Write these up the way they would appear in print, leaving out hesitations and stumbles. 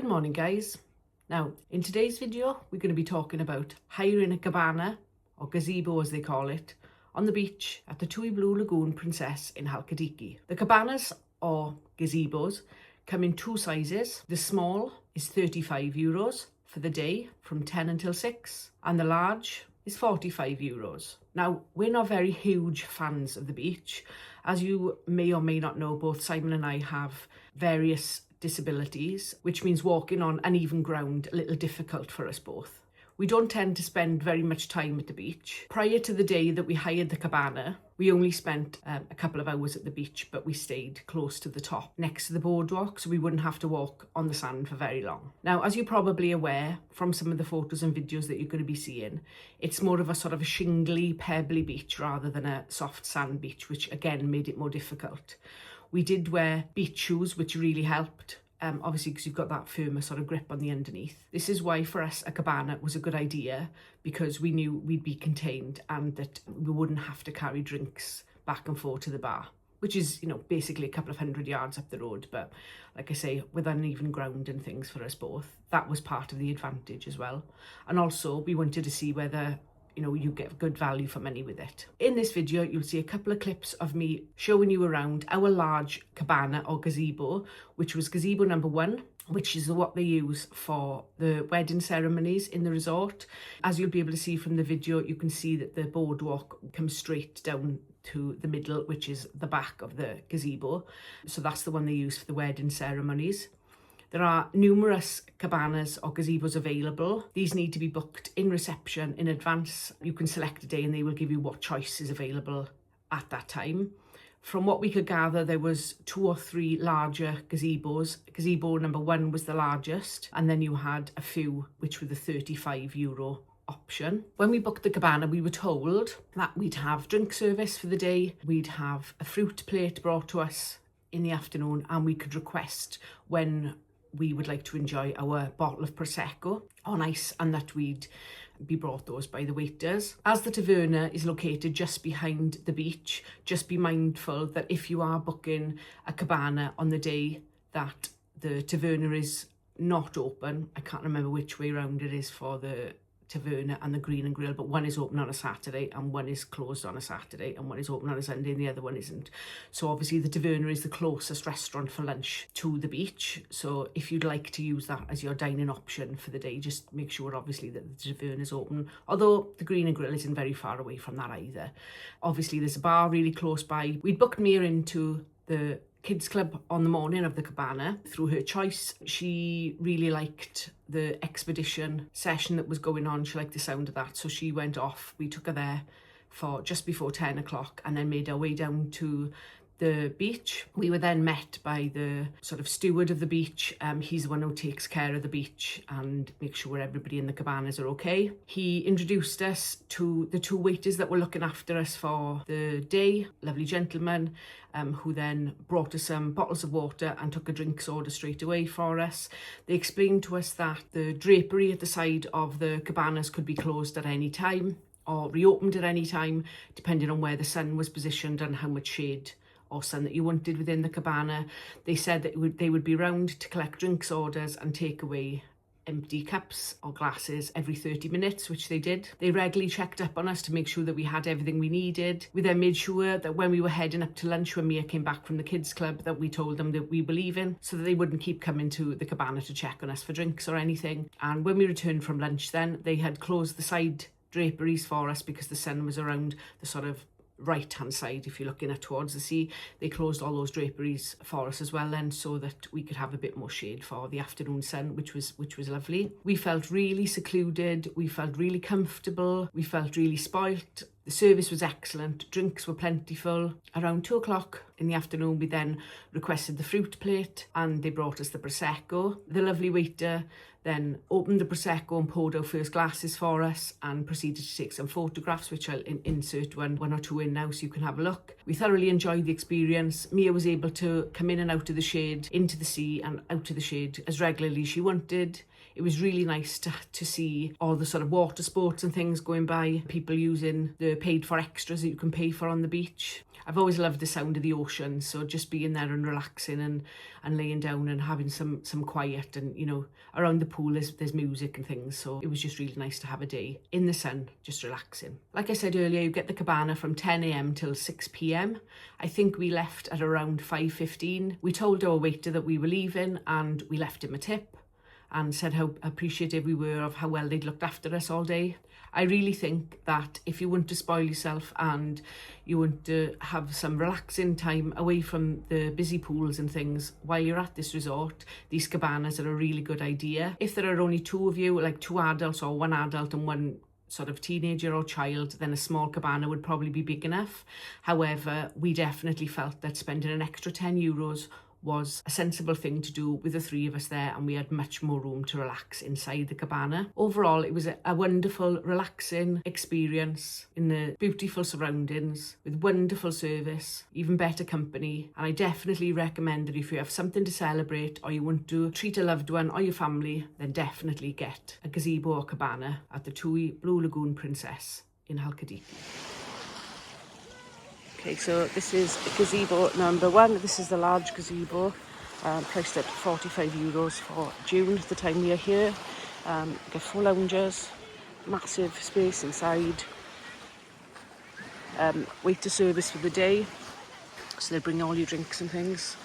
Good morning guys. Now in today's video we're going to be talking about hiring a cabana, or gazebo as they call it, on the beach at the Tui Blue Lagoon Princess in Halkidiki. The cabanas or gazebos come in two sizes. The small is €35 for the day from 10 until 6 and the large is €45. Now we're not very huge fans of the beach. As you may or may not know, both Simon and I have various disabilities, which means walking on uneven ground a little difficult for us both. We don't tend to spend very much time at the beach. Prior to the day that we hired the cabana, we only spent a couple of hours at the beach, but we stayed close to the top next to the boardwalk so we wouldn't have to walk on the sand for very long. Now, as you're probably aware from some of the photos and videos that you're going to be seeing, it's more of a sort of a shingly, pebbly beach rather than a soft sand beach, which again made it more difficult. We did wear beach shoes, which really helped, obviously because you've got that firmer sort of grip on the underneath. This is why for us a cabana was a good idea, because we knew we'd be contained and that we wouldn't have to carry drinks back and forth to the bar, which is, you know, basically a couple of 100 yards up the road. But like I say, with uneven ground and things for us both, that was part of the advantage as well. And also we wanted to see whether, you know, you get good value for money with it. In this video, you'll see a couple of clips of me showing you around our large cabana or gazebo, which was gazebo number 1, which is what they use for the wedding ceremonies in the resort. As you'll be able to see from the video, you can see that the boardwalk comes straight down to the middle, which is the back of the gazebo. So that's the one they use for the wedding ceremonies. There are numerous cabanas or gazebos available. These need to be booked in reception in advance. You can select a day and they will give you what choice is available at that time. From what we could gather, there was 2 or 3 larger gazebos. Gazebo number 1 was the largest, and then you had a few which were the €35 option. When we booked the cabana, we were told that we'd have drink service for the day, we'd have a fruit plate brought to us in the afternoon, and we could request when we would like to enjoy our bottle of Prosecco on ice, and that we'd be brought those by the waiters. As the taverna is located just behind the beach, just be mindful that if you are booking a cabana on the day that the taverna is not open, I can't remember which way round it is for the taverna and the Green and Grill, but one is open on a Saturday and one is closed on a Saturday, and one is open on a Sunday and the other one isn't. So obviously the taverna is the closest restaurant for lunch to the beach, so if you'd like to use that as your dining option for the day, just make sure obviously that the taverna is open, although the Green and Grill isn't very far away from that either. Obviously there's a bar really close by. We'd booked Mia into the kids club on the morning of the cabana through her choice. She really liked the expedition session that was going on. She liked the sound of that, so she went off. We took her there for just before 10 o'clock and then made our way down to the beach. We were then met by the sort of steward of the beach. He's the one who takes care of the beach and makes sure everybody in the cabanas are okay. He introduced us to the 2 waiters that were looking after us for the day, lovely gentlemen, who then brought us some bottles of water and took a drinks order straight away for us. They explained to us that the drapery at the side of the cabanas could be closed at any time or reopened at any time, depending on where the sun was positioned and how much shade or sun that you wanted within the cabana. They said that they would be round to collect drinks orders and take away empty cups or glasses every 30 minutes, which they did. They regularly checked up on us to make sure that we had everything we needed. We then made sure that when we were heading up to lunch, when Mia came back from the kids club, that we told them that we were leaving so that they wouldn't keep coming to the cabana to check on us for drinks or anything. And when we returned from lunch then, they had closed the side draperies for us because the sun was around the sort of right hand side. If you're looking at towards the sea, they closed all those draperies for us as well then, so that we could have a bit more shade for the afternoon sun, which was lovely. We felt really secluded, we felt really comfortable, we felt really spoilt. The service was excellent, drinks were plentiful. Around 2 o'clock in the afternoon we then requested the fruit plate and they brought us the Prosecco. The lovely waiter then opened the Prosecco and poured our first glasses for us and proceeded to take some photographs, which I'll insert one or 2 in now so you can have a look. We thoroughly enjoyed the experience. Mia was able to come in and out of the shade, into the sea and out of the shade as regularly as she wanted. it was really nice to see all the sort of water sports and things going by, people using the paid for extras that you can pay for on the beach. I've always loved the sound of the ocean, so just being there and relaxing and laying down and having some quiet, and you know, around the pool there's music and things, so it was just really nice to have a day in the sun, just relaxing. Like I said earlier, you get the Cabana from 10 a.m. till 6 p.m. I think we left at around 5:15. We told our waiter that we were leaving and we left him a tip and said how appreciative we were of how well they'd looked after us all day. I really think that if you want to spoil yourself and you want to have some relaxing time away from the busy pools and things while you're at this resort, these cabanas are a really good idea. If there are only two of you, like two adults or one adult and one sort of teenager or child, then a small cabana would probably be big enough. However, we definitely felt that spending an extra €10 was a sensible thing to do with the three of us there, and we had much more room to relax inside the cabana. Overall, it was a wonderful, relaxing experience in the beautiful surroundings with wonderful service, even better company. And I definitely recommend that if you have something to celebrate or you want to treat a loved one or your family, then definitely get a gazebo or cabana at the Twy Blue Lagoon Princess in Halkidiki. Okay, so this is gazebo number 1. This is the large gazebo, priced at €45 for June, the time we are here. Got 4 loungers, massive space inside. Waiter service for the day, so they bring all your drinks and things.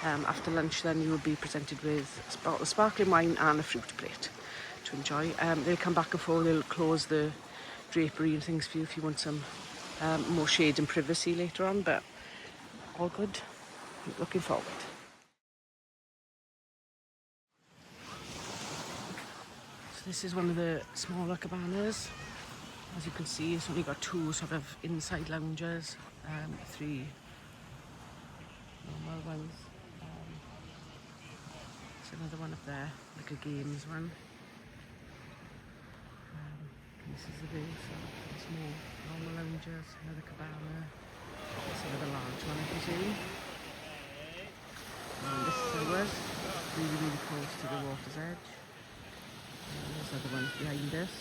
After lunch then you will be presented with a bottle of sparkling wine and a fruit plate to enjoy. They'll come back and forth, they'll close the drapery and things for you if you want some more shade and privacy later on, but all good. Looking forward. So this is one of the smaller cabanas. As you can see, it's only got 2 sort of inside loungers, 3 normal ones. There's another one up there, like a games one. This is the view, so there's more normal loungers, another cabana, there's another large one I presume. And this is ours, really, really close to the water's edge. And there's other ones behind us.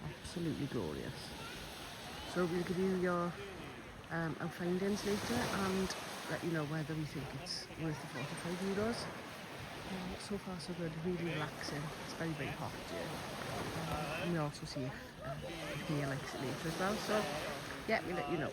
Absolutely glorious. So we'll give you your our findings later and let you know whether we think it's worth the €45. So far so good, really relaxing. It's very, very hot here. And we'll also see if Mia likes it later as well. So yeah, we'll let you know.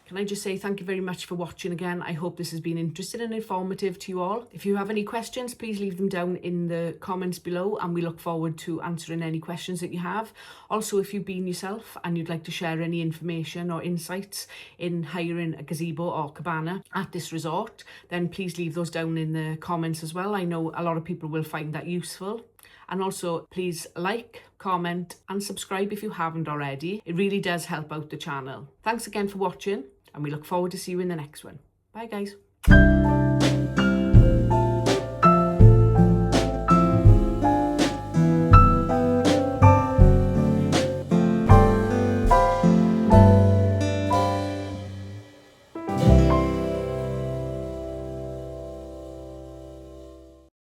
Can I just say thank you very much for watching again. I hope this has been interesting and informative to you all. If you have any questions, please leave them down in the comments below, and we look forward to answering any questions that you have. Also, if you've been yourself and you'd like to share any information or insights in hiring a gazebo or cabana at this resort, then please leave those down in the comments as well. I know a lot of people will find that useful. And also, please like, comment and subscribe if you haven't already. It really does help out the channel. Thanks again for watching, and we look forward to see you in the next one. Bye guys.